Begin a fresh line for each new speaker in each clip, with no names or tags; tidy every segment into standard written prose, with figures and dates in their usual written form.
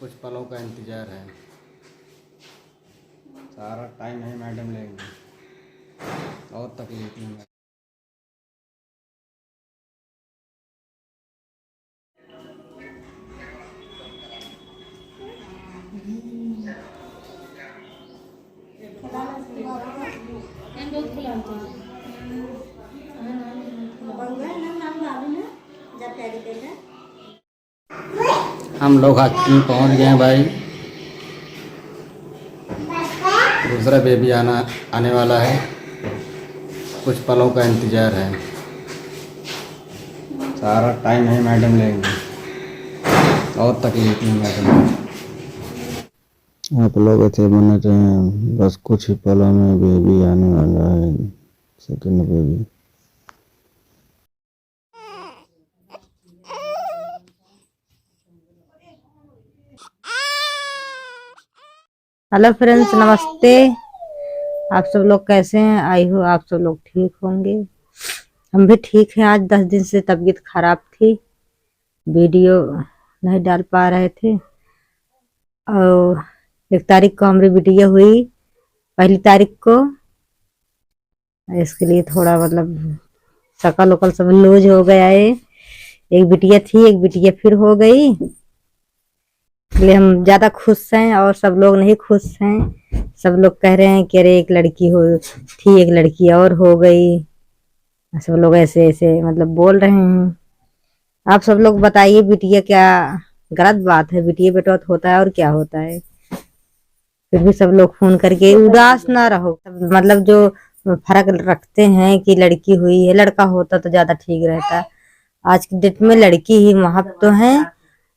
कुछ पलों का इंतज़ार है। सारा टाइम है मैडम लेंगे और तकलीफ नहीं है। हम लोग हाकिम पहुंच गए हैं भाई। दूसरा बेबी आने वाला है। कुछ पलों का इंतज़ार है। सारा टाइम है मैडम लेंगे और तकलीफ नहीं मैडम। आप लोग ऐसे बना रहे हैं, बस कुछ ही पलों में बेबी आने वाला है, सेकंड बेबी।
हेलो फ्रेंड्स, नमस्ते। आप सब लोग कैसे हैं? आई हो आप सब लोग ठीक होंगे। हम भी ठीक हैं। आज 10 दिन से तबीयत खराब थी, वीडियो नहीं डाल पा रहे थे। और 1 तारीख को हमारी वीडियो हुई, 1 तारीख को। इसके लिए थोड़ा शकल वकल सब लूज हो गया है। एक बिटिया थी, एक बिटिया फिर हो गई, इसलिए हम ज्यादा खुश हैं और सब लोग नहीं खुश हैं। सब लोग कह रहे हैं कि अरे एक लड़की हो थी, एक लड़की और हो गई। सब लोग ऐसे ऐसे बोल रहे हैं। आप सब लोग बताइए, बिटिया क्या गलत बात है? बिटिया बेटा तो होता है और क्या होता है। फिर भी सब लोग फोन करके उदास ना रहो, जो फर्क रखते हैं कि लड़की हुई है, लड़का होता तो ज्यादा ठीक रहता। आज की डेट में लड़की ही महत्व तो है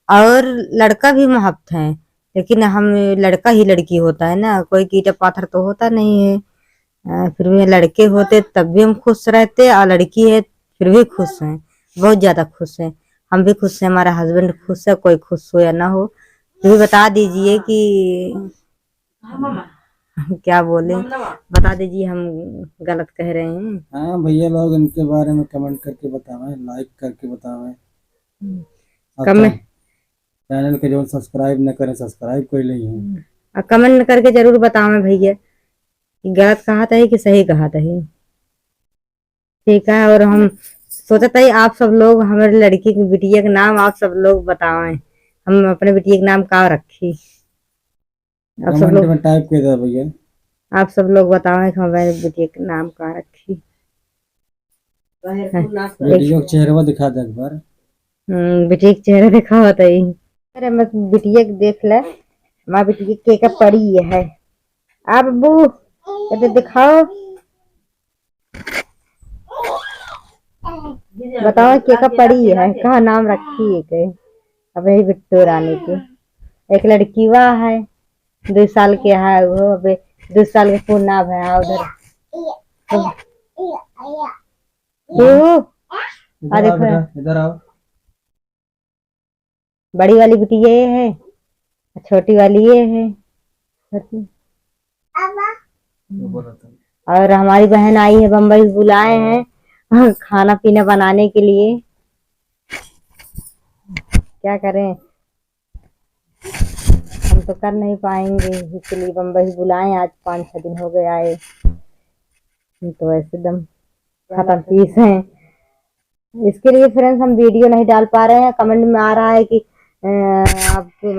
और लड़का भी महत्व है, लेकिन हम लड़का ही लड़की होता है ना, कोई कीटा पाथर तो होता नहीं है। फिर भी लड़के होते तब भी हम खुश रहते, और लड़की है फिर भी खुश हैं, बहुत ज्यादा खुश हैं। हम भी खुश हैं, हमारा हस्बैंड खुश है, कोई खुश हो या ना हो। फिर भी बता दीजिए कि क्या बोले, बता दीजिए हम गलत कह रहे हैं।
हाँ भैया, लोग इनके बारे में कमेंट करके बतावें, लाइक करके बतावें।
कमेंट
चैनल के जो सब्सक्राइब न करें, सब्सक्राइब कर लीजिए।
कमेंट करके जरूर बतावें भैया कि गलत कहा था कि सही कहा था। ठीक है। और हम सोचा था आप सब लोग हमारे लड़की की बिटिया का नाम आप सब लोग बतावें, हम अपने बिटिया का नाम क्या रखी। आप सब लोग
टाइप कर दो भैया।
आप सब लोग बतावें कि हमारे बिटिया का नाम क्या रखी।
वीडियो का चेहरा दिखा दे एक बार।
बिटिया का चेहरा दिखा होता ही। अरे मत बिटिया के देख ले, हमारी बिटिया के का पड़ी है। आप अब्बू तो दिखाओ, बताओ क्या का पड़ी है, कहा नाम रखी है के। अब यही बिट्टू रानी की एक लड़की वाह है, 2 साल के है वो। अबे 2 साल के पूर्णा है उधर। देखो
इधर आओ।
बड़ी वाली बिटिया ये है, छोटी वाली ये है। और हमारी बहन आई है बम्बई, बुलाए हैं खाना पीना बनाने के लिए। क्या करें, हम तो कर नहीं पाएंगे, इसलिए बम्बई बुलाए। आज 5-6 दिन हो गए आए, तो ऐसे दम खत्म पीस है। इसके लिए फ्रेंड्स हम वीडियो नहीं डाल पा रहे हैं। कमेंट में आ रहा है कि आपको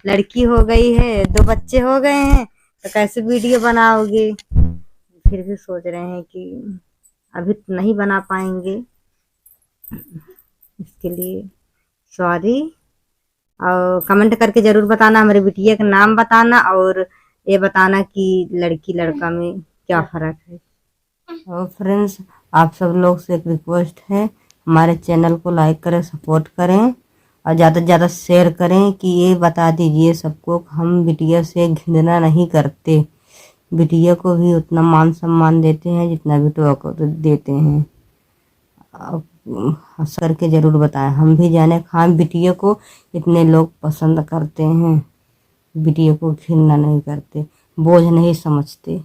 लड़की हो गई है, 2 बच्चे हो गए हैं, तो कैसे वीडियो बनाओगे। फिर भी सोच रहे हैं कि अभी नहीं बना पाएंगे, इसके लिए सॉरी। और कमेंट करके जरूर बताना, हमारी बिटिया का नाम बताना, और ये बताना कि लड़की लड़का में क्या फर्क है। और फ्रेंड्स, आप सब लोग से एक रिक्वेस्ट है, हमारे चैनल को लाइक करें, सपोर्ट करें और ज़्यादा से ज़्यादा शेयर करें। कि ये बता दीजिए सबको, हम बिटिया से घृणा नहीं करते, बिटिया को भी उतना मान सम्मान देते हैं जितना बिटुआ को तो देते हैं। हंस करके जरूर बताएं, हम भी जाने खान बिटिया को इतने लोग पसंद करते हैं, बिटिया को घृणा नहीं करते, बोझ नहीं समझते।